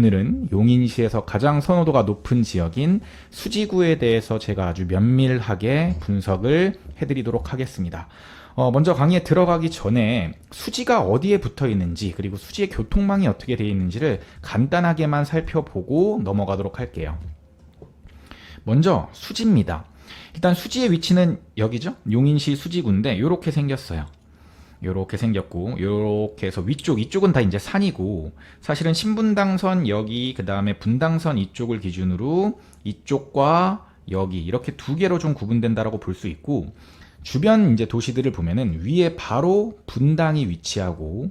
오늘은 용인시에서 가장 선호도가 높은 지역인 수지구에 대해서 제가 아주 면밀하게 분석을 해드리도록 하겠습니다. 먼저 강의에 들어가기 전에 수지가 어디에 붙어 있는지, 그리고 수지의 교통망이 어떻게 되어 있는지를 간단하게만 살펴보고 넘어가도록 할게요. 먼저 수지입니다. 일단 수지의 위치는 여기죠. 용인시 수지구인데 이렇게 생겼어요. 요렇게 생겼고, 요렇게 해서 이쪽은 다 이제 산이고, 사실은 신분당선 여기, 그 다음에 분당선 이쪽을 기준으로 이쪽과 여기 이렇게 두 개로 좀 구분된다라고 볼 수 있고, 주변 이제 도시들을 보면은 위에 바로 분당이 위치하고,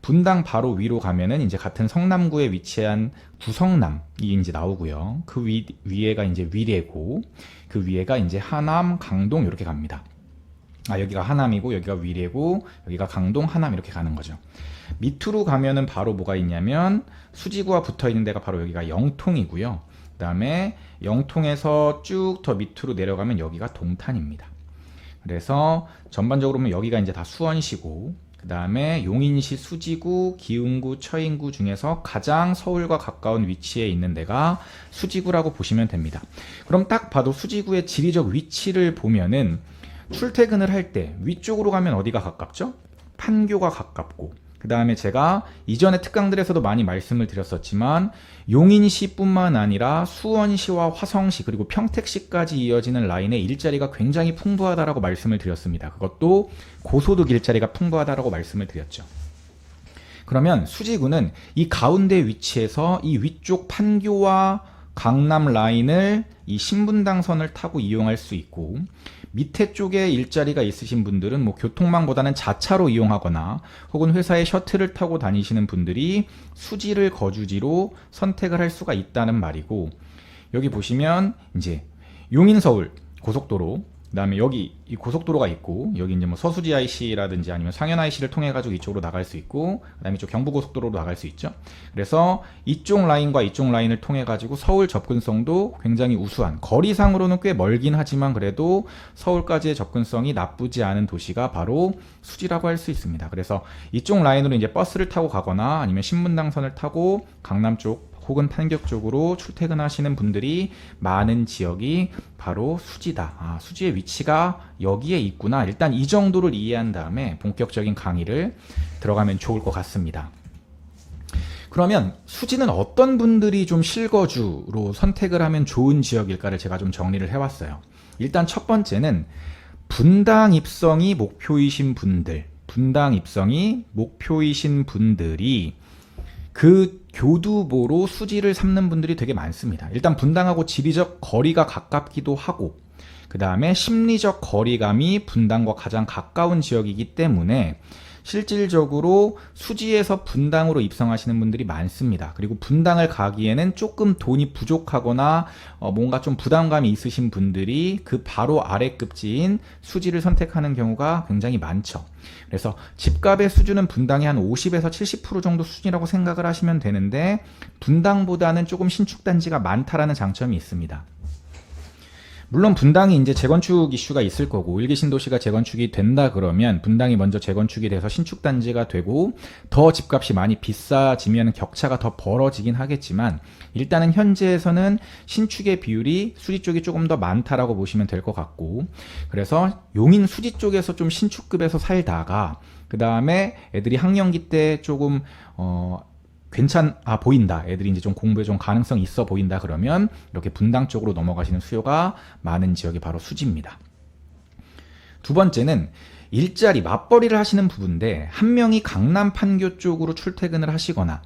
분당 바로 위로 가면은 이제 같은 성남구에 위치한 구성남이 이제 나오고요. 그 위에가 이제 위례고, 그 위에가 이제 하남, 강동 이렇게 갑니다. 여기가 하남이고, 여기가 위례고, 여기가 강동, 하남 이렇게 가는 거죠. 밑으로 가면은 바로 뭐가 있냐면 수지구와 붙어 있는 데가 바로 여기가 영통이고요. 그 다음에 영통에서 쭉 더 밑으로 내려가면 여기가 동탄입니다. 그래서 전반적으로 보면 여기가 이제 다 수원시고, 그 다음에 용인시 수지구, 기흥구, 처인구 중에서 가장 서울과 가까운 위치에 있는 데가 수지구라고 보시면 됩니다. 그럼 딱 봐도 수지구의 지리적 위치를 보면은 출퇴근을 할 때 위쪽으로 가면 어디가 가깝죠? 판교가 가깝고, 그 다음에 제가 이전에 특강들에서도 많이 말씀을 드렸었지만 용인시뿐만 아니라 수원시와 화성시 그리고 평택시까지 이어지는 라인의 일자리가 굉장히 풍부하다라고 말씀을 드렸습니다. 그것도 고소득 일자리가 풍부하다라고 말씀을 드렸죠. 그러면 수지구는 이 가운데 위치해서 이 위쪽 판교와 강남 라인을 이 신분당선을 타고 이용할 수 있고, 밑에 쪽에 일자리가 있으신 분들은 뭐 교통망보다는 자차로 이용하거나 혹은 회사의 셔틀을 타고 다니시는 분들이 수지를 거주지로 선택을 할 수가 있다는 말이고, 여기 보시면 이제 용인-서울 고속도로, 그 다음에 여기 이 고속도로가 있고, 여기 이제 뭐 서수지 IC라든지 아니면 상현 IC를 통해 가지고 이쪽으로 나갈 수 있고, 그 다음에 이쪽 경부고속도로로 나갈 수 있죠. 그래서 이쪽 라인과 이쪽 라인을 통해 가지고 서울 접근성도 굉장히 우수한, 거리상으로는 꽤 멀긴 하지만 그래도 서울까지의 접근성이 나쁘지 않은 도시가 바로 수지라고 할 수 있습니다. 그래서 이쪽 라인으로 이제 버스를 타고 가거나 아니면 신분당선을 타고 강남 쪽 혹은 판교 쪽으로 출퇴근하시는 분들이 많은 지역이 바로 수지다. 수지의 위치가 여기에 있구나. 일단 이 정도를 이해한 다음에 본격적인 강의를 들어가면 좋을 것 같습니다. 그러면 수지는 어떤 분들이 좀 실거주로 선택을 하면 좋은 지역일까를 제가 좀 정리를 해왔어요. 일단 첫 번째는 분당 입성이 목표이신 분들이 그 교두보로 수지를 삼는 분들이 되게 많습니다. 일단 분당하고 지리적 거리가 가깝기도 하고, 그 다음에 심리적 거리감이 분당과 가장 가까운 지역이기 때문에 실질적으로 수지에서 분당으로 입성하시는 분들이 많습니다. 그리고 분당을 가기에는 조금 돈이 부족하거나 뭔가 좀 부담감이 있으신 분들이 그 바로 아래 급지인 수지를 선택하는 경우가 굉장히 많죠. 그래서 집값의 수준은 분당이 한 50에서 70% 정도 수준이라고 생각을 하시면 되는데, 분당보다는 조금 신축단지가 많다라는 장점이 있습니다. 물론 분당이 이제 재건축 이슈가 있을 거고, 1기 신도시가 재건축이 된다 그러면 분당이 먼저 재건축이 돼서 신축단지가 되고 더 집값이 많이 비싸지면 격차가 더 벌어지긴 하겠지만, 일단은 현재에서는 신축의 비율이 수지 쪽이 조금 더 많다라고 보시면 될 것 같고, 그래서 용인 수지 쪽에서 좀 신축급에서 살다가 그 다음에 애들이 학령기 때 조금 괜찮아 보인다, 애들이 이제 좀 공부에 좀 가능성이 있어 보인다 그러면 이렇게 분당 쪽으로 넘어가시는 수요가 많은 지역이 바로 수지입니다. 두 번째는 일자리 맞벌이를 하시는 부부인데, 한 명이 강남 판교 쪽으로 출퇴근을 하시거나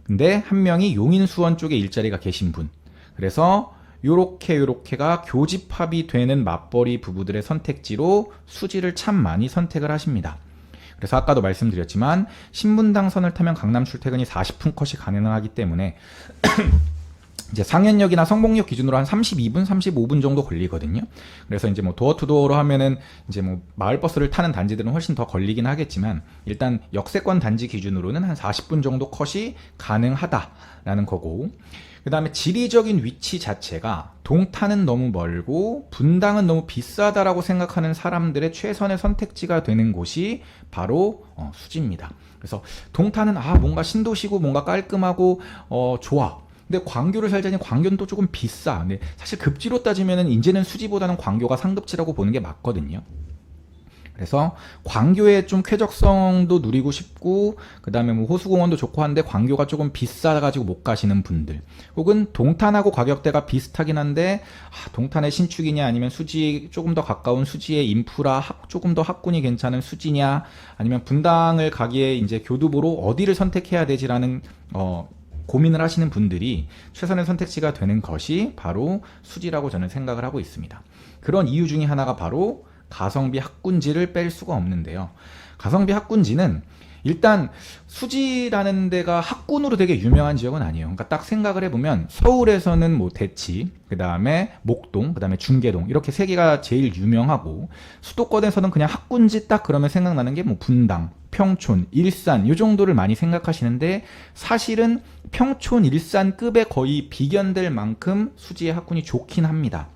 근데 한 명이 용인 수원 쪽에 일자리가 계신 분, 그래서 요렇게가 교집합이 되는 맞벌이 부부들의 선택지로 수지를 참 많이 선택을 하십니다. 그래서 아까도 말씀드렸지만 신분당선을 타면 강남 출퇴근이 40분 컷이 가능하기 때문에 이제 상현역이나 성복역 기준으로 한 32분, 35분 정도 걸리거든요. 그래서 이제 뭐 도어 투 도어로 하면은 이제 뭐 마을버스를 타는 단지들은 훨씬 더 걸리긴 하겠지만 일단 역세권 단지 기준으로는 한 40분 정도 컷이 가능하다라는 거고, 그 다음에 지리적인 위치 자체가 동탄은 너무 멀고 분당은 너무 비싸다라고 생각하는 사람들의 최선의 선택지가 되는 곳이 바로 수지입니다. 그래서 동탄은 뭔가 신도시고 뭔가 깔끔하고 좋아. 근데 광교를 살자니 광교는 또 조금 비싸. 근데 사실 급지로 따지면은 이제는 수지보다는 광교가 상급지라고 보는 게 맞거든요. 그래서 광교의 좀 쾌적성도 누리고 싶고, 그 다음에 뭐 호수공원도 좋고 한데 광교가 조금 비싸가지고 못 가시는 분들, 혹은 동탄하고 가격대가 비슷하긴 한데 동탄의 신축이냐 아니면 수지 조금 더 가까운 수지의 인프라 조금 더 학군이 괜찮은 수지냐, 아니면 분당을 가기에 이제 교두보로 어디를 선택해야 되지라는 고민을 하시는 분들이 최선의 선택지가 되는 것이 바로 수지라고 저는 생각을 하고 있습니다. 그런 이유 중에 하나가 바로 가성비 학군지를 뺄 수가 없는데요. 가성비 학군지는 일단 수지라는 데가 학군으로 되게 유명한 지역은 아니에요. 그러니까 딱 생각을 해보면 서울에서는 뭐 대치, 그 다음에 목동, 그 다음에 중계동 이렇게 세 개가 제일 유명하고, 수도권에서는 그냥 학군지 딱 그러면 생각나는 게 뭐 분당, 평촌, 일산 이 정도를 많이 생각하시는데, 사실은 평촌, 일산급에 거의 비견될 만큼 수지의 학군이 좋긴 합니다.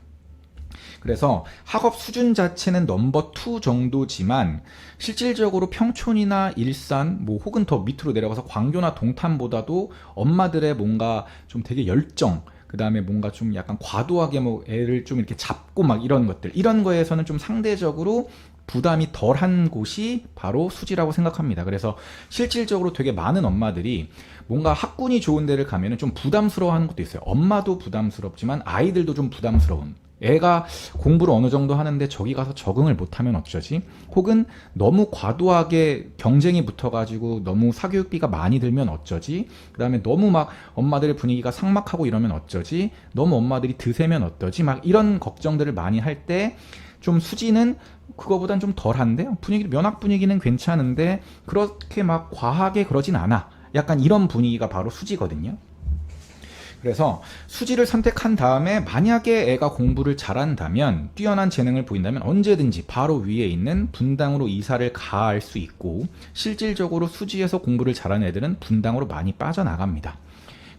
그래서 학업 수준 자체는 넘버 2 정도지만 실질적으로 평촌이나 일산 뭐 혹은 더 밑으로 내려가서 광교나 동탄보다도 엄마들의 뭔가 좀 되게 열정, 그 다음에 뭔가 좀 약간 과도하게 뭐 애를 좀 이렇게 잡고 막 이런 것들, 이런 거에서는 좀 상대적으로 부담이 덜한 곳이 바로 수지라고 생각합니다. 그래서 실질적으로 되게 많은 엄마들이 뭔가 학군이 좋은 데를 가면은 좀 부담스러워하는 것도 있어요. 엄마도 부담스럽지만 아이들도 좀 부담스러운. 애가 공부를 어느 정도 하는데 저기 가서 적응을 못하면 어쩌지? 혹은 너무 과도하게 경쟁이 붙어가지고 너무 사교육비가 많이 들면 어쩌지? 그 다음에 너무 막 엄마들의 분위기가 삭막하고 이러면 어쩌지? 너무 엄마들이 드세면 어떠지? 막 이런 걱정들을 많이 할 때 좀 수지는 그거보단 좀 덜한데, 면학 분위기는 괜찮은데 그렇게 막 과하게 그러진 않아. 약간 이런 분위기가 바로 수지거든요. 그래서 수지를 선택한 다음에 만약에 애가 공부를 잘한다면, 뛰어난 재능을 보인다면 언제든지 바로 위에 있는 분당으로 이사를 가할 수 있고, 실질적으로 수지에서 공부를 잘하는 애들은 분당으로 많이 빠져나갑니다.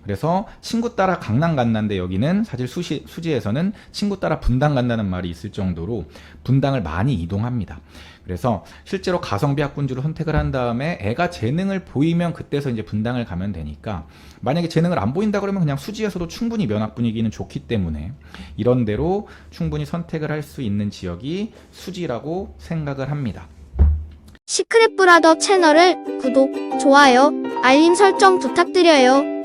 그래서 친구 따라 강남 간다는데 여기는 사실 수지에서는 친구 따라 분당 간다는 말이 있을 정도로 분당을 많이 이동합니다. 그래서 실제로 가성비 학군지로 선택을 한 다음에 애가 재능을 보이면 그때서 이제 분당을 가면 되니까, 만약에 재능을 안 보인다 그러면 그냥 수지에서도 충분히 면학 분위기는 좋기 때문에 이런 데로 충분히 선택을 할 수 있는 지역이 수지라고 생각을 합니다. 시크릿 브라더 채널을 구독, 좋아요, 알림 설정 부탁드려요.